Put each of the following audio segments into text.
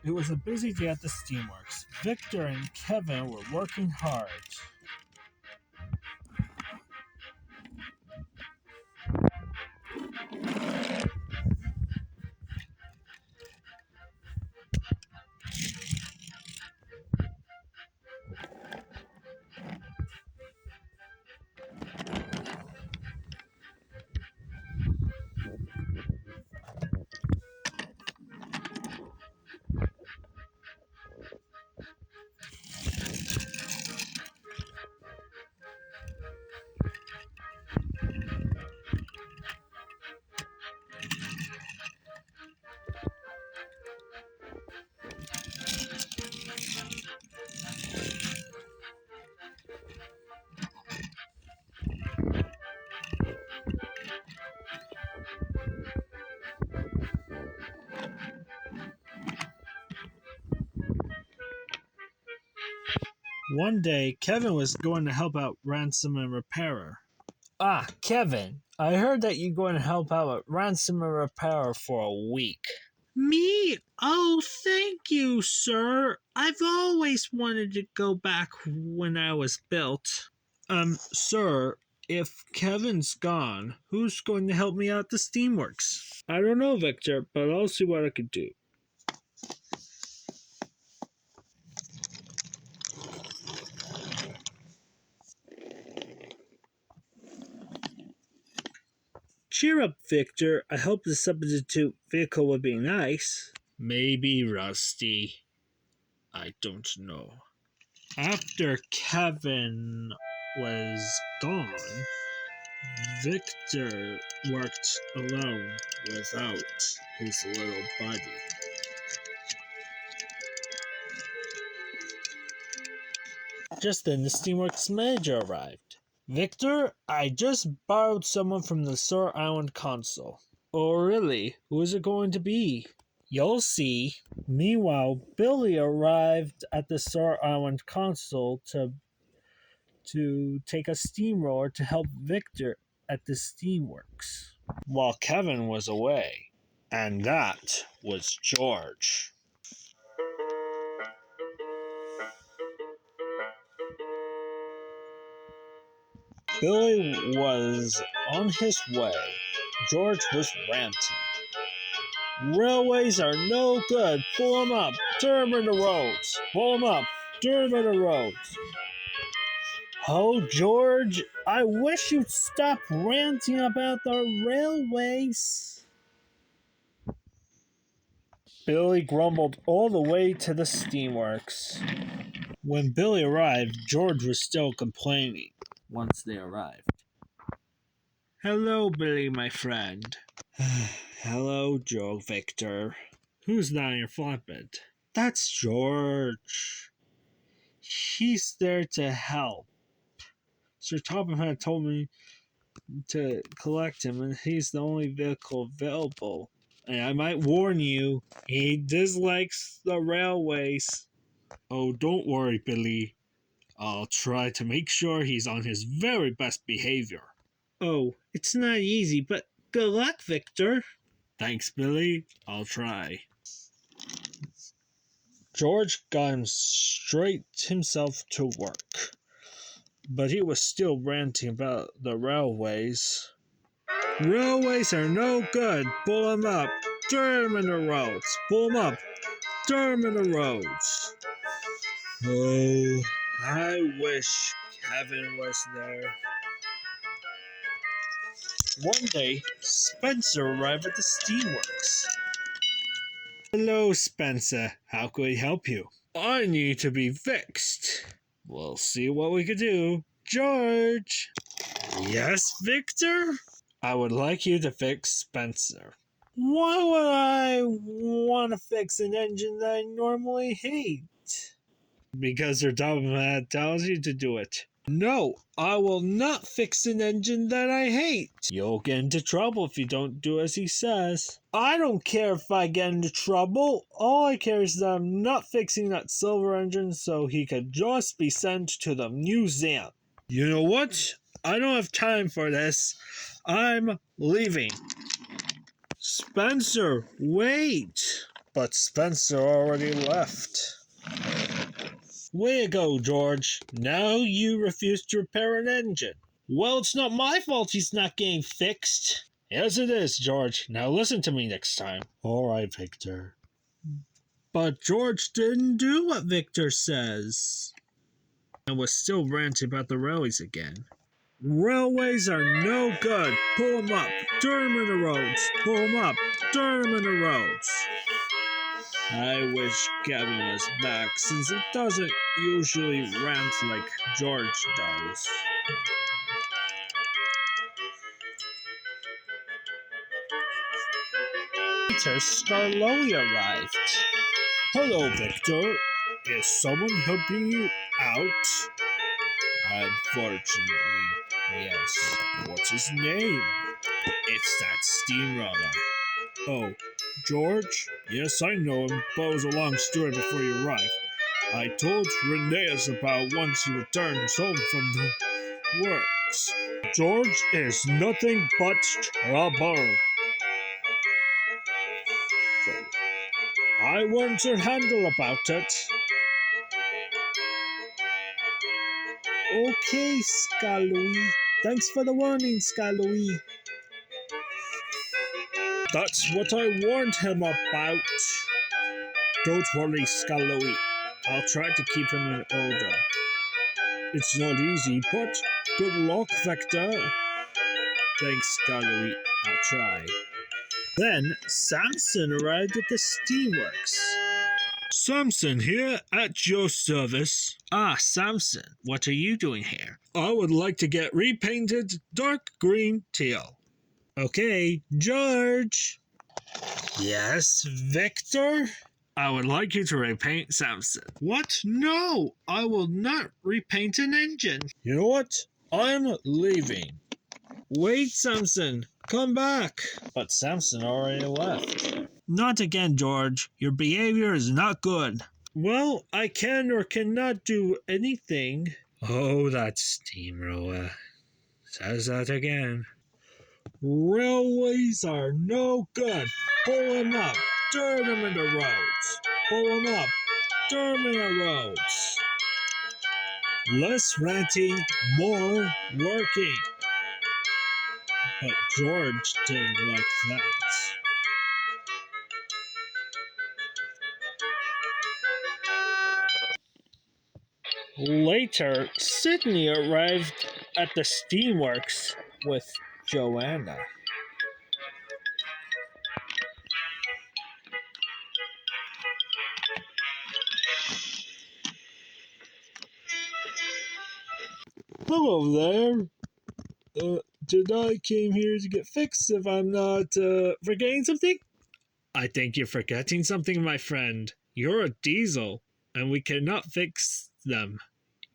It was a busy day at the Steamworks. Victor and Kevin were working hard. One day, Kevin was going to help out Ransom and Repairer. Ah, Kevin, I heard that you're going to help out at Ransom and Repairer for a week. Me? Oh, thank you, sir. I've always wanted to go back when I was built. Sir, if Kevin's gone, who's going to help me out at the Steamworks? I don't know, Victor, but I'll see what I can do. Cheer up, Victor. I hope the substitute vehicle would be nice. Maybe rusty. I don't know. After Kevin was gone, Victor worked alone without his little buddy. Just then, the Steamworks manager arrived. Victor, I just borrowed someone from the Star Island console. Oh, really? Who is it going to be? You'll see. Meanwhile, Billy arrived at the Star Island console to take a steamroller to help Victor at the Steamworks, while Kevin was away. And that was George. Billy was on his way. George was ranting. Railways are no good. Pull them up. Turn them into roads. Pull them up. Turn them into roads. Oh, George, I wish you'd stop ranting about the railways. Billy grumbled all the way to the Steamworks. When Billy arrived, George was still complaining. Once they arrived. Hello, Billy, my friend. Hello, Joe Victor. Who's that on your flatbed? That's George. He's there to help. Sir Topham Hatt told me to collect him, and he's the only vehicle available. And I might warn you, he dislikes the railways. Oh, don't worry, Billy. I'll try to make sure he's on his very best behavior. Oh, it's not easy, but good luck, Victor. Thanks, Billy. I'll try. George got him straight himself to work, but he was still ranting about the railways. Railways are no good. Pull them up. Turn them into roads. Pull them up. Turn them into roads. Oh, I wish Kevin was there. One day, Spencer arrived at the Steamworks. Hello, Spencer. How can we help you? I need to be fixed. We'll see what we can do. George! Yes, Victor? I would like you to fix Spencer. Why would I want to fix an engine that I normally hate? Because your Topham tells you to do it. No, I will not fix an engine that I hate. You'll get into trouble if you don't do as he says. I don't care if I get into trouble. All I care is that I'm not fixing that silver engine so he could just be sent to the museum. You know what? I don't have time for this. I'm leaving. Spencer, wait! But Spencer already left. Way to go, George. Now you refuse to repair an engine. Well, it's not my fault he's not getting fixed. Yes, it is, George. Now listen to me next time. All right, Victor. But George didn't do what Victor says. And was still ranting about the railways again. Railways are no good. Pull them up. Turn them in the roads. Pull them up. Turn them in the roads. I wish Gavin was back, since it doesn't usually rant like George does. Later, Skarloey arrived. Hello, Victor. Is someone helping you out? Unfortunately, yes. What's his name? It's that Steamroller. Oh, George? Yes, I know him, but it was a long story before you arrived. I told Rheneas about once he returns home from the works. George is nothing but trouble. I warned Sir Handel about it. Okay, Skarloey. Thanks for the warning, Skarloey. That's what I warned him about. Don't worry, Skarloey. I'll try to keep him in order. It's not easy, but good luck, Victor. Thanks, Skarloey. I'll try. Then Samson arrived at the Steamworks. Samson here, at your service. Ah, Samson, what are you doing here? I would like to get repainted dark green teal. Okay, George. Yes, Victor? I would like you to repaint Samson. What? No, I will not repaint an engine. You know what? I'm leaving. Wait, Samson, come back. But Samson already left. Not again, George. Your behavior is not good. Well, I can or cannot do anything. Oh, that steamroller. Says that again. Railways are no good. Pull them up. Turn them into roads. Pull them up. Turn them into roads. Less ranting, more working. But George didn't like that. Later, Sidney arrived at the Steamworks with Joanna. Hello there. Did I came here to get fixed if I'm not forgetting something? I think you're forgetting something, my friend. You're a diesel, and we cannot fix them.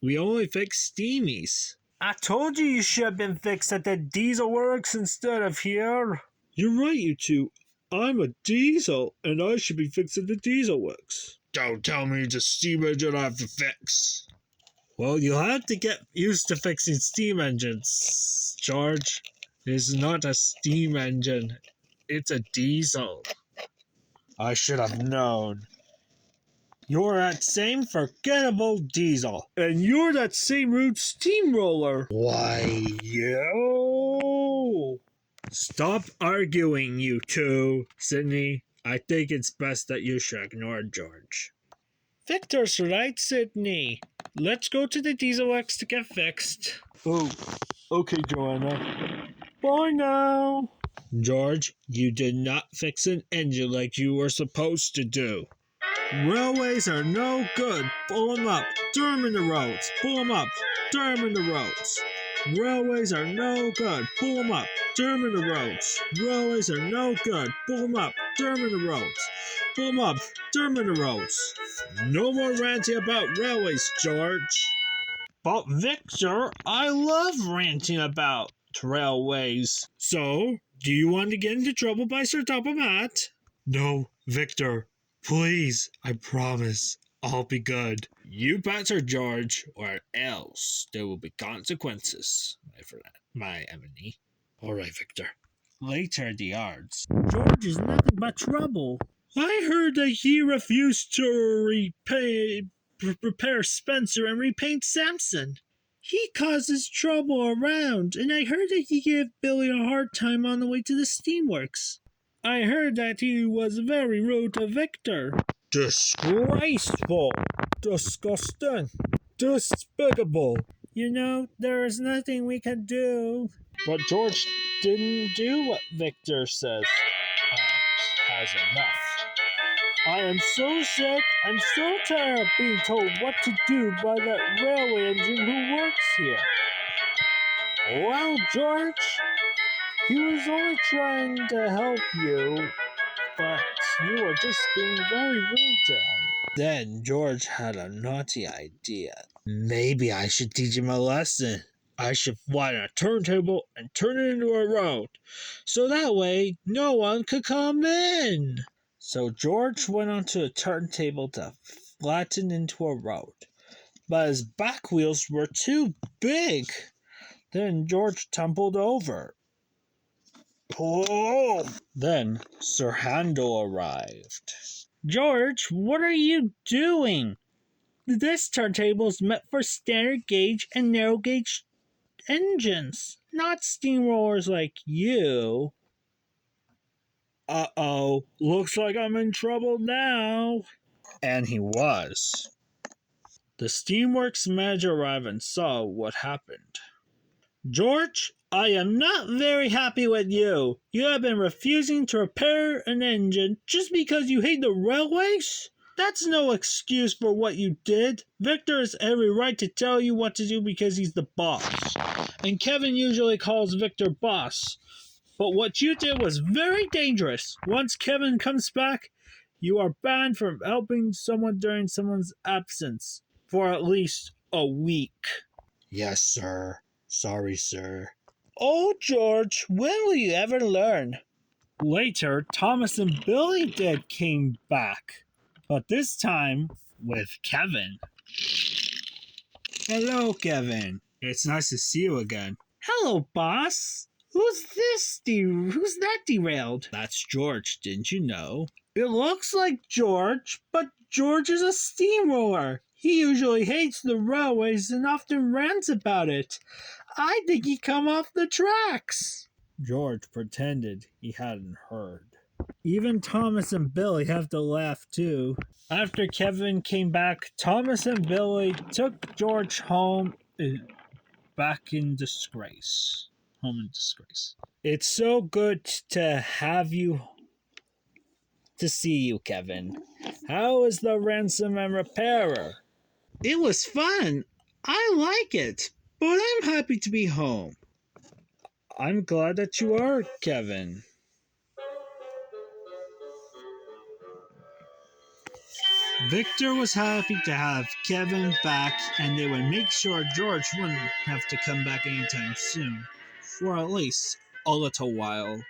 We only fix steamies. I told you should have been fixed at the diesel works instead of here. You're right, you two. I'm a diesel, and I should be fixed at the diesel works. Don't tell me it's a steam engine I have to fix. Well, you'll have to get used to fixing steam engines, George. It's not a steam engine. It's a diesel. I should have known. You're that same forgettable diesel. And you're that same rude steamroller. Why, yo! Stop arguing, you two. Sidney, I think it's best that you should ignore George. Victor's right, Sidney. Let's go to the diesel works to get fixed. Oh, okay, Joanna. Bye now. George, you did not fix an engine like you were supposed to do. Railways are no good. Pull them up. Turn them in the roads. Pull them up. Turn them in the roads. Railways are no good. Pull them up. Turn them in the roads. Railways are no good. Pull them up. Turn them in the roads. Pull them up. Turn them in the roads. No more ranting about railways, George. But Victor, I love ranting about railways. So, do you want to get into trouble by Sir Topham Hatt? No, Victor. Please, I promise, I'll be good. You better, George, or else there will be consequences, my friend, my enemy. All right, Victor. Later at the yards, George is nothing but trouble. I heard that he refused to repair Spencer and repaint Samson. He causes trouble around, and I heard that he gave Billy a hard time on the way to the Steamworks. I heard that he was very rude to Victor. Disgraceful, disgusting, despicable. You know, there is nothing we can do. But George didn't do what Victor says and has enough. I am so sick, I'm so tired of being told what to do by that railway engine who works here. Well, George, he was only trying to help you, but you were just being very rude to him. Then George had a naughty idea. Maybe I should teach him a lesson. I should fly on a turntable and turn it into a road, so that way no one could come in. So George went onto a turntable to flatten into a road, but his back wheels were too big. Then George tumbled over. Oh! Then Sir Handel arrived. George, what are you doing? This turntable is meant for standard gauge and narrow gauge engines, not steamrollers like you. Uh-oh, looks like I'm in trouble now. And he was. The Steamworks manager arrived and saw what happened. George, I am not very happy with you. You have been refusing to repair an engine just because you hate the railways? That's no excuse for what you did. Victor has every right to tell you what to do because he's the boss. And Kevin usually calls Victor boss. But what you did was very dangerous. Once Kevin comes back, you are banned from helping someone during someone's absence for at least a week. Yes, sir. Sorry, sir. Oh, George, when will you ever learn? Later, Thomas and Billy Dead came back, but this time with Kevin. Hello, Kevin. It's nice to see you again. Hello, boss. Who's that derailed? That's George, didn't you know? It looks like George, but George is a steamroller. He usually hates the railways and often rants about it. I think he come off the tracks. George pretended he hadn't heard. Even Thomas and Billy have to laugh too. After Kevin came back, Thomas and Billy took George home back in disgrace. Home in disgrace. It's so good to see you, Kevin. How is the ransom and repairer? It was fun. I like it, but I'm happy to be home. I'm glad that you are, Kevin. Victor was happy to have Kevin back, and they would make sure George wouldn't have to come back anytime soon, for at least a little while.